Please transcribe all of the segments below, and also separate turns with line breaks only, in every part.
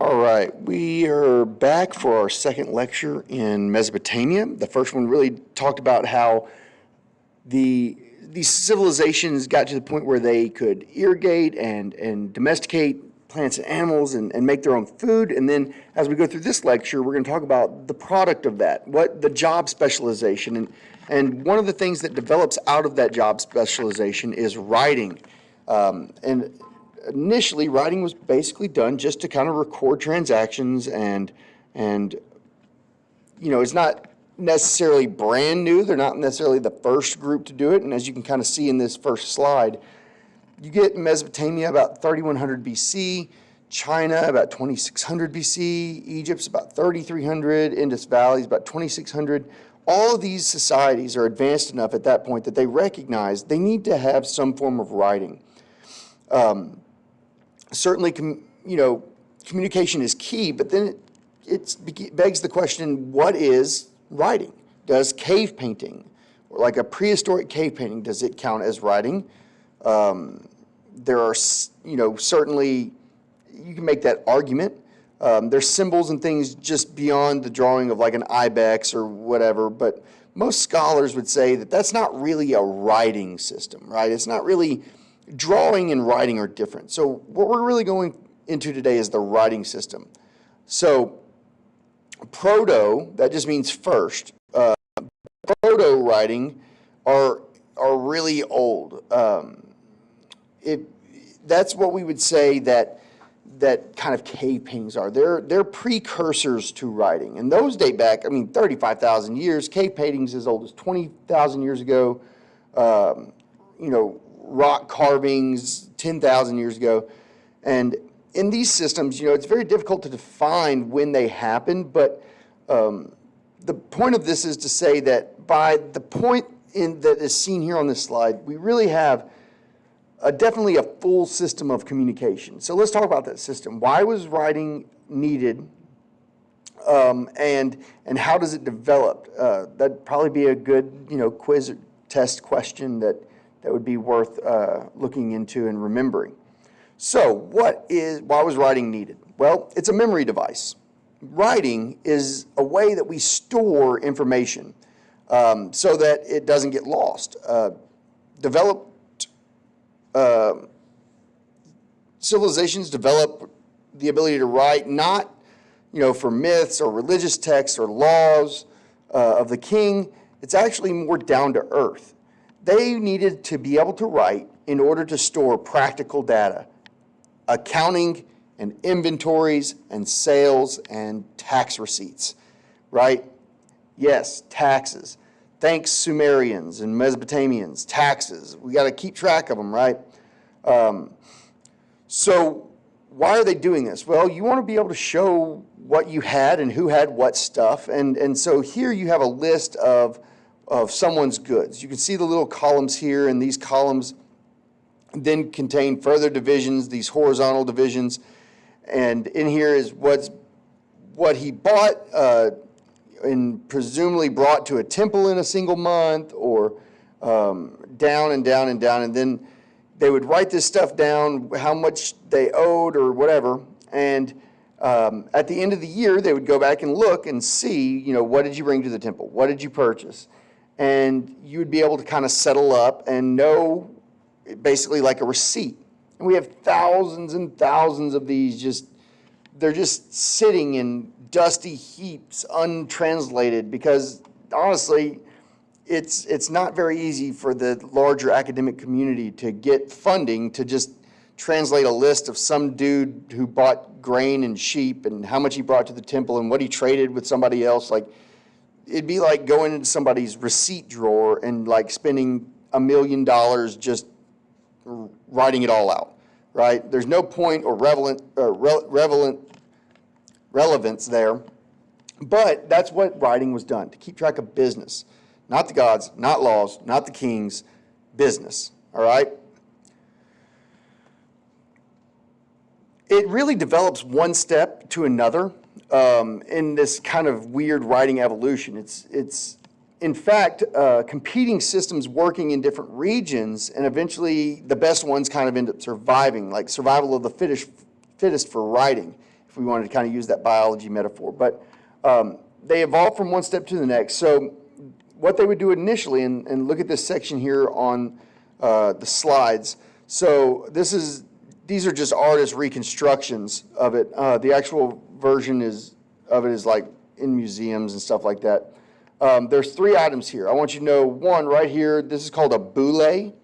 All right, we are back for our second lecture in Mesopotamia. The first one really talked about how these civilizations got to the point where they could irrigate and domesticate plants and animals and make their own food. And then as we go through this lecture, we're going to talk about the product of that, what the job specialization. And one of the things that develops out of that job specialization is writing. And initially, writing was basically done just to kind of record transactions and it's not necessarily brand new. They're not necessarily the first group to do it. And as you can kind of see in this first slide, you get Mesopotamia about 3100 BC, China about 2600 BC, Egypt's about 3300, Indus Valley is about 2600. All of these societies are advanced enough at that point that they recognize they need to have some form of writing. Certainly, communication is key, but then it begs the question, what is writing? Does cave painting, or like a prehistoric cave painting, does it count as writing? There are, certainly, you can make that argument. There's symbols and things just beyond the drawing of like an ibex or whatever, but most scholars would say that that's not really a writing system, right? It's not really. Drawing and writing are different. So what we're really going into today is the writing system. So proto, that just means first. Proto writing are really old. That's what we would say that kind of cave paintings are. They're precursors to writing. And those date back, 35,000 years. Cave paintings as old as 20,000 years ago. Rock carvings 10,000 years ago. And in these systems, it's very difficult to define when they happened, but the point of this is to say that by the point that is seen here on this slide, we really have definitely a full system of communication. So let's talk about that system. Why was writing needed, and how does it develop? That'd probably be a good quiz or test question that would be worth looking into and remembering. So why was writing needed? Well, it's a memory device. Writing is a way that we store information so that it doesn't get lost. Civilizations develop the ability to write not for myths or religious texts or laws of the king. It's actually more down to earth. They needed to be able to write in order to store practical data, accounting and inventories and sales and tax receipts, right? Yes, taxes. Thanks Sumerians and Mesopotamians, taxes. We got to keep track of them, right? So why are they doing this? Well, you want to be able to show what you had and who had what stuff. And so here you have a list of someone's goods. You can see the little columns here, and these columns then contain further divisions, these horizontal divisions. And in here is what he bought and presumably brought to a temple in a single month, or down and down and down. And then they would write this stuff down, how much they owed or whatever. And at the end of the year, they would go back and look and see, what did you bring to the temple? What did you purchase? And you would be able to kind of settle up and know basically like a receipt. And we have thousands and thousands of these they're just sitting in dusty heaps, untranslated, because honestly, it's not very easy for the larger academic community to get funding to just translate a list of some dude who bought grain and sheep and how much he brought to the temple and what he traded with somebody else. Like, it'd be like going into somebody's receipt drawer and like spending $1 million just writing it all out, right? There's no point or relevance there, but that's what writing was done, to keep track of business. Not the gods, not laws, not the kings, business, all right? It really develops one step to another in this kind of weird writing evolution. It's in fact, competing systems working in different regions, and eventually the best ones kind of end up surviving, like survival of the fittest for writing. if we wanted to kind of use that biology metaphor. But they evolved from one step to the next. So what they would do initially, and look at this section here on the slides. So these are just artist reconstructions of it. The actual version of it is like in museums and stuff like that. There's 3 items here. I want you to know, one right here, this is called a boule.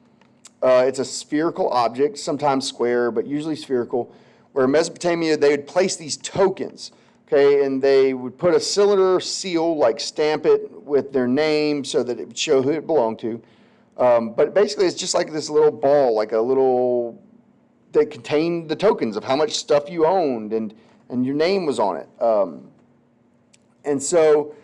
It's a spherical object, sometimes square, but usually spherical, where in Mesopotamia they would place these tokens, okay, and they would put a cylinder seal, like stamp it with their name so that it would show who it belonged to. But basically it's just like this little ball, like a little, that contained the tokens of how much stuff you owned, and your name was on it. And so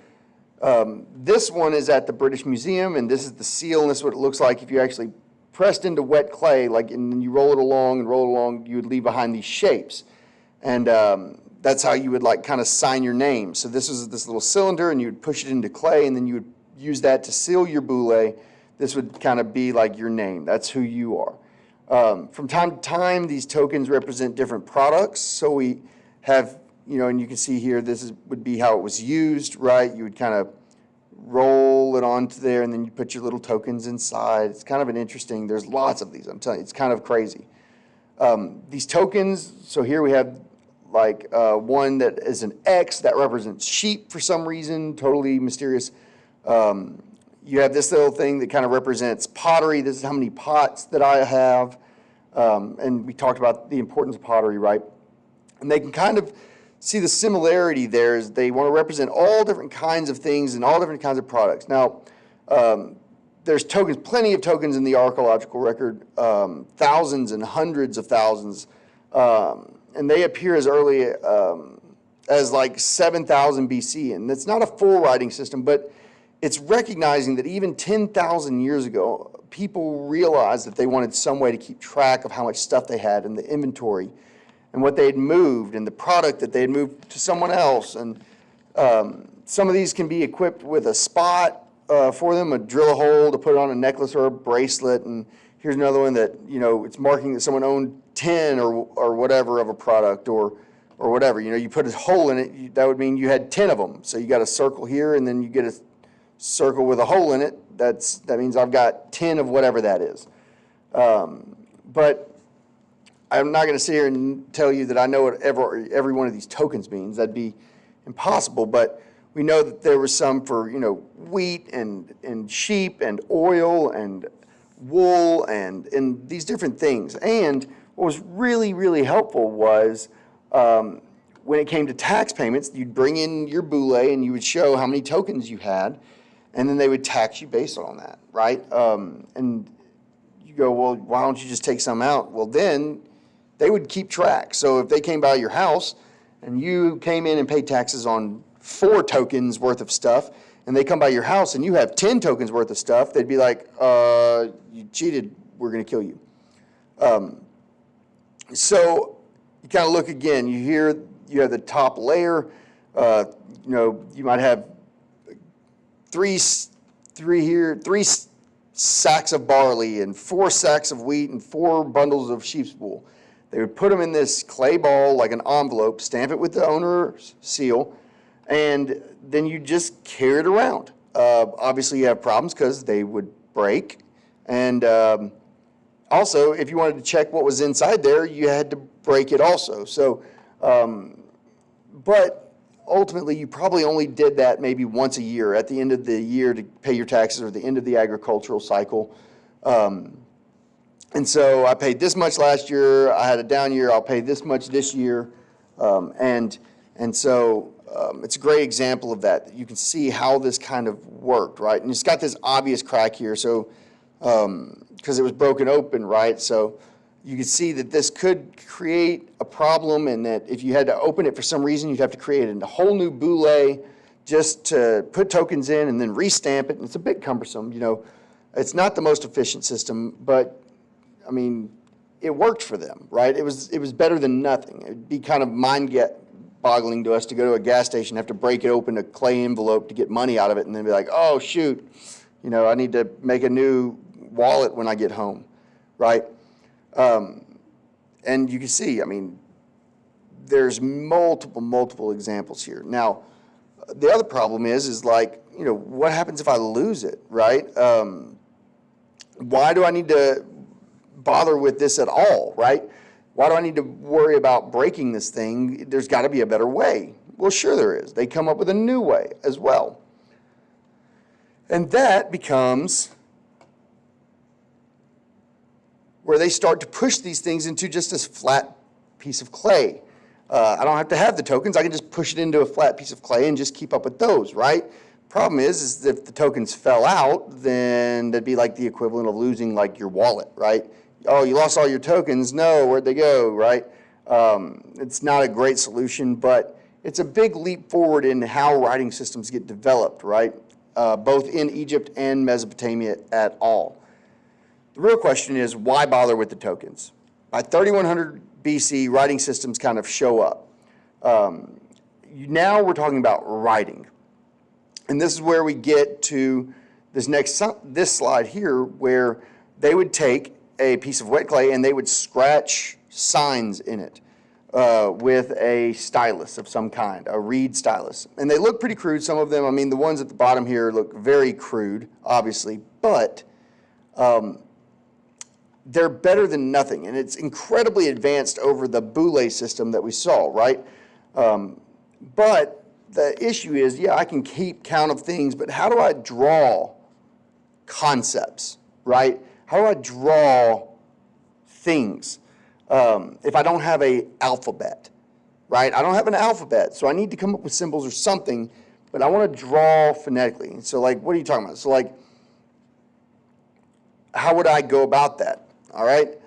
this one is at the British Museum, and this is the seal, and this is what it looks like if you actually pressed into wet clay, like, and then you roll it along, you would leave behind these shapes. And that's how you would like kind of sign your name. So this was this little cylinder, and you would push it into clay, and then you would use that to seal your boule. This would kind of be like your name. That's who you are. From time to time, these tokens represent different products. So we have, and you can see here, would be how it was used, right? You would kind of roll it onto there, and then you put your little tokens inside. It's kind of there's lots of these, I'm telling you, it's kind of crazy. These tokens, so here we have like one that is an X that represents sheep for some reason, totally mysterious. You have this little thing that kind of represents pottery. This is how many pots that I have. And we talked about the importance of pottery, right? And they can kind of see the similarity there is they want to represent all different kinds of things and all different kinds of products. Now, there's tokens, plenty of tokens in the archaeological record, thousands and hundreds of thousands. And they appear as early as like 7,000 BC. And it's not a full writing system, but it's recognizing that even 10,000 years ago, people realized that they wanted some way to keep track of how much stuff they had in the inventory and what they had moved and the product that they had moved to someone else. And some of these can be equipped with a spot for them, drill a hole to put on a necklace or a bracelet. And here's another one that, it's marking that someone owned 10 or whatever of a product or whatever. You put a hole in it, that would mean you had 10 of them. So you got a circle here, and then you get a circle with a hole in it. That means I've got 10 of whatever that is. But I'm not going to sit here and tell you that I know what every one of these tokens means. That'd be impossible. But we know that there was some for, wheat and sheep and oil and wool and these different things. And what was really, really helpful was when it came to tax payments, you'd bring in your boule and you would show how many tokens you had, and then they would tax you based on that, right? And you go, well, why don't you just take some out? Well, then they would keep track. So if they came by your house and you came in and paid taxes on 4 tokens worth of stuff, and they come by your house and you have 10 tokens worth of stuff, they'd be like, you cheated, we're going to kill you. So you kind of look again, you have the top layer, you might have three sacks of barley and 4 sacks of wheat and 4 bundles of sheep's wool. They would put them in this clay ball like an envelope, stamp it with the owner's seal, and then you just carry it around. Obviously you have problems because they would break, and also if you wanted to check what was inside there, you had to break it also. So, but ultimately you probably only did that maybe once a year at the end of the year to pay your taxes or the end of the agricultural cycle. And so I paid this much last year, I had a down year, I'll pay this much this year. And so it's a great example of that. You can see how this kind of worked, right? And it's got this obvious crack here, so because it was broken open, right? So you can see that this could create a problem, and that if you had to open it for some reason, you'd have to create a whole new boule just to put tokens in and then restamp it. And it's a bit cumbersome, It's not the most efficient system, but I mean, it worked for them, right? It was better than nothing. It'd be kind of mind-boggling to us to go to a gas station, have to break it open, a clay envelope to get money out of it, and then be like, oh, shoot, I need to make a new wallet when I get home, right? And you can see, I mean, there's multiple examples here. Now, the other problem is like, what happens if I lose it, right? Why do I need to bother with this at all, right? Why do I need to worry about breaking this thing? There's got to be a better way. Well, sure there is. They come up with a new way as well. And that becomes where they start to push these things into just this flat piece of clay. I don't have to have the tokens. I can just push it into a flat piece of clay and just keep up with those, right? Problem is if the tokens fell out, then that'd be like the equivalent of losing like your wallet, right? Oh, you lost all your tokens. No, where'd they go, right? It's not a great solution, but it's a big leap forward in how writing systems get developed, right? Both in Egypt and Mesopotamia at all. The real question is, why bother with the tokens? By 3100 BC, writing systems kind of show up. Now we're talking about writing. And this is where we get to this slide here, where they would take a piece of wet clay and they would scratch signs in it with a stylus of some kind, a reed stylus. And they look pretty crude, some of them. I mean, the ones at the bottom here look very crude, obviously, but they're better than nothing. And it's incredibly advanced over the Boule system that we saw, right? But the issue is, yeah, I can keep count of things, but how do I draw concepts, right? How do I draw things if I don't have an alphabet, right? I don't have an alphabet, so I need to come up with symbols or something, but I want to draw phonetically. So, like, what are you talking about? So, like, how would I go about that, all right?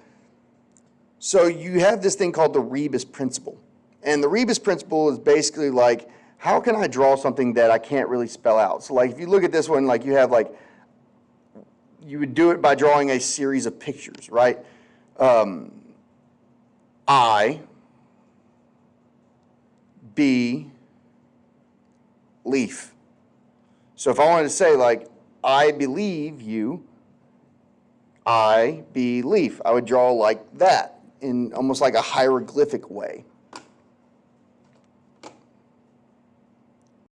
So you have this thing called the Rebus principle. And the Rebus principle is basically like, how can I draw something that I can't really spell out? So like if you look at this one, like you have like, you would do it by drawing a series of pictures, right? I, B, leaf. So if I wanted to say like, I believe you, I, B, leaf, I would draw like that in almost like a hieroglyphic way,